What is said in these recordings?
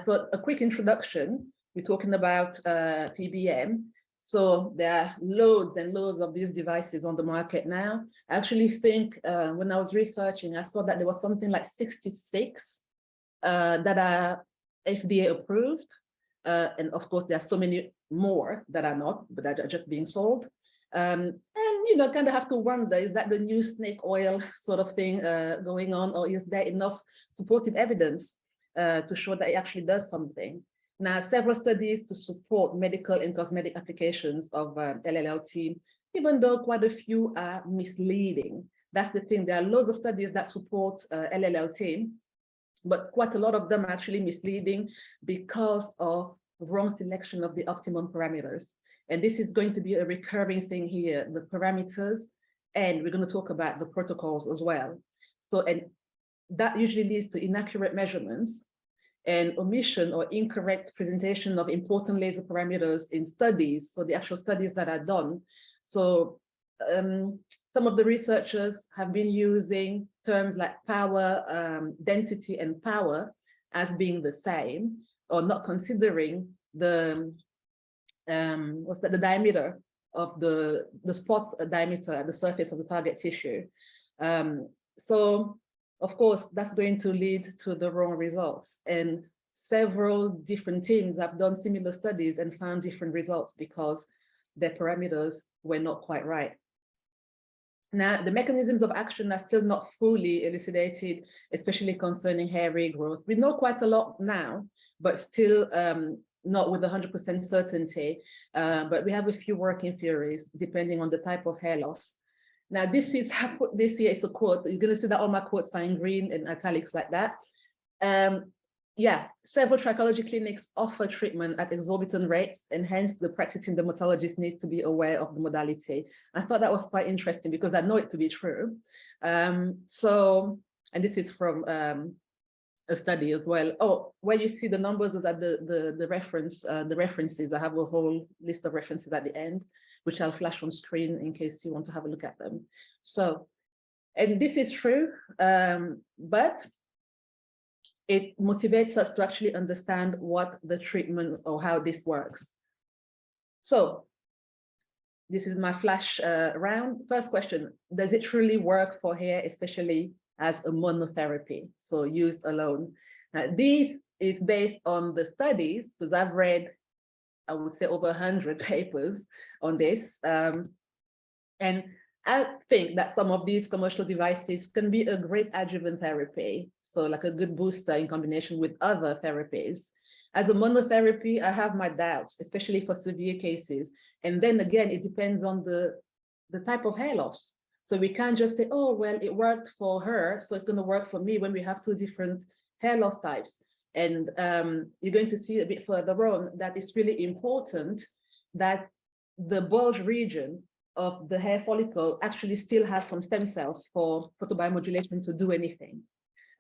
So a quick introduction, we're talking about PBM. So there are loads and loads of these devices on the market now. I actually think when I was researching, I saw that there was something like 66 that are FDA approved. And of course, there are so many more that are not, but that are just being sold. And, you know, kind of have to wonder, is that the new snake oil sort of thing going on, or is there enough supportive evidence to show that it actually does something? Now, several studies to support medical and cosmetic applications of LLLT, even though quite a few are misleading. That's the thing. There are loads of studies that support LLLT, but quite a lot of them are actually misleading because of wrong selection of the optimum parameters. And this is going to be a recurring thing here, the parameters, and we're going to talk about the protocols as well. So, and that usually leads to inaccurate measurements and omission or incorrect presentation of important laser parameters in studies, so the actual studies that are done. So some of the researchers have been using terms like power, density, and power as being the same, or not considering the the diameter of the spot diameter at the surface of the target tissue. So of course, that's going to lead to the wrong results. And several different teams have done similar studies and found different results because their parameters were not quite right. Now, the mechanisms of action are still not fully elucidated, especially concerning hair regrowth. We know quite a lot now, but still not with 100% certainty. But we have a few working theories depending on the type of hair loss. Now, this is, I put this here, it's a quote. You're going to see that all my quotes are in green and italics like that. Yeah, several trichology clinics offer treatment at exorbitant rates, and hence the practicing dermatologist needs to be aware of the modality. I thought that was quite interesting because I know it to be true. So, and this is from a study as well. Oh, where you see the numbers is at the references. I have a whole list of references at the end, which I'll flash on screen in case you want to have a look at them. So, and this is true, but it motivates us to actually understand what the treatment or how this works. So this is my flash round. First question, does it truly work for hair, especially as a monotherapy, so used alone? This is based on the studies, because I've read, I would say, over 100 papers on this. And I think that some of these commercial devices can be a great adjuvant therapy, so like a good booster in combination with other therapies. As a monotherapy, I have my doubts, especially for severe cases. And then again, it depends on the type of hair loss. So we can't just say, oh, well, it worked for her, so it's going to work for me, when we have two different hair loss types. And you're going to see a bit further on that it's really important that the bulge region of the hair follicle actually still has some stem cells for photobiomodulation to do anything.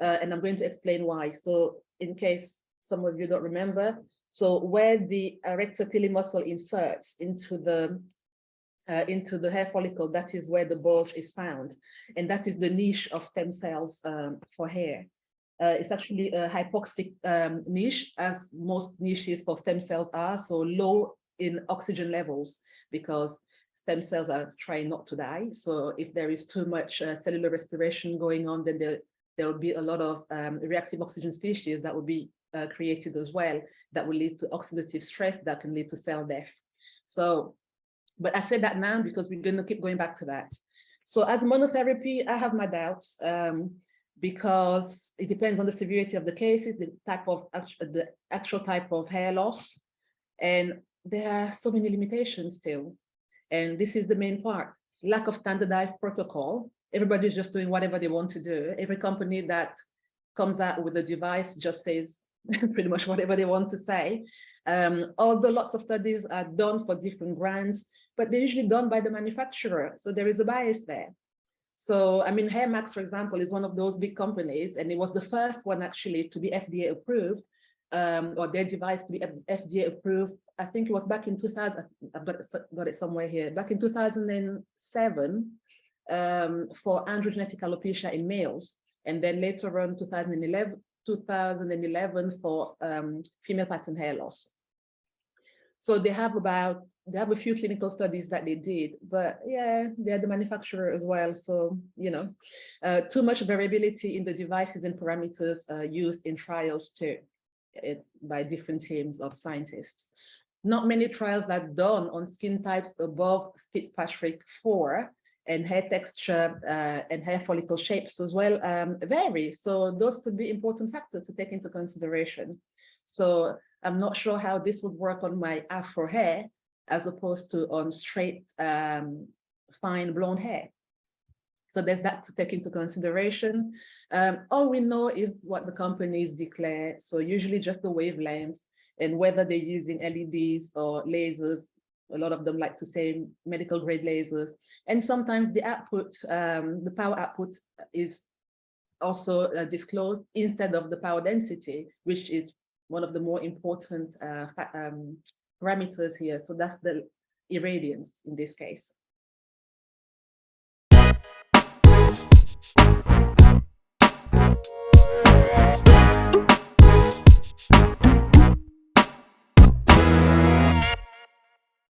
And I'm going to explain why. So in case some of you don't remember, so where the erector pili muscle inserts into the hair follicle, that is where the bulge is found. And that is the niche of stem cells for hair. It's actually a hypoxic niche, as most niches for stem cells are, so low in oxygen levels, because stem cells are trying not to die. So if there is too much cellular respiration going on, then there will be a lot of reactive oxygen species that will be created as well, that will lead to oxidative stress that can lead to cell death. So, but I said that now because we're going to keep going back to that. So as monotherapy, I have my doubts because it depends on the severity of the cases, the actual type of hair loss, and there are so many limitations still. And this is the main part, lack of standardized protocol. Everybody's just doing whatever they want to do. Every company that comes out with a device just says pretty much whatever they want to say. Although lots of studies are done for different brands, but they're usually done by the manufacturer. So there is a bias there. So, I mean, Hair Max, for example, is one of those big companies, and it was the first one actually to be FDA approved, or their device to be FDA approved. I think it was back in 2000, I've got it somewhere here, back in 2007 for androgenetic alopecia in males. And then later on, 2011, 2011 for female pattern hair loss. So they have a few clinical studies that they did, but yeah, they're the manufacturer as well. So, too much variability in the devices and parameters used in trials too, by different teams of scientists. Not many trials are done on skin types above Fitzpatrick 4, and hair texture and hair follicle shapes as well vary. So those could be important factors to take into consideration. So I'm not sure how this would work on my Afro hair as opposed to on straight, fine blonde hair. So there's that to take into consideration. All we know is what the companies declare. So usually just the wavelengths and whether they're using LEDs or lasers. A lot of them like to say medical grade lasers. And sometimes the output, the power output is also disclosed instead of the power density, which is one of the more important parameters here. So that's the irradiance in this case.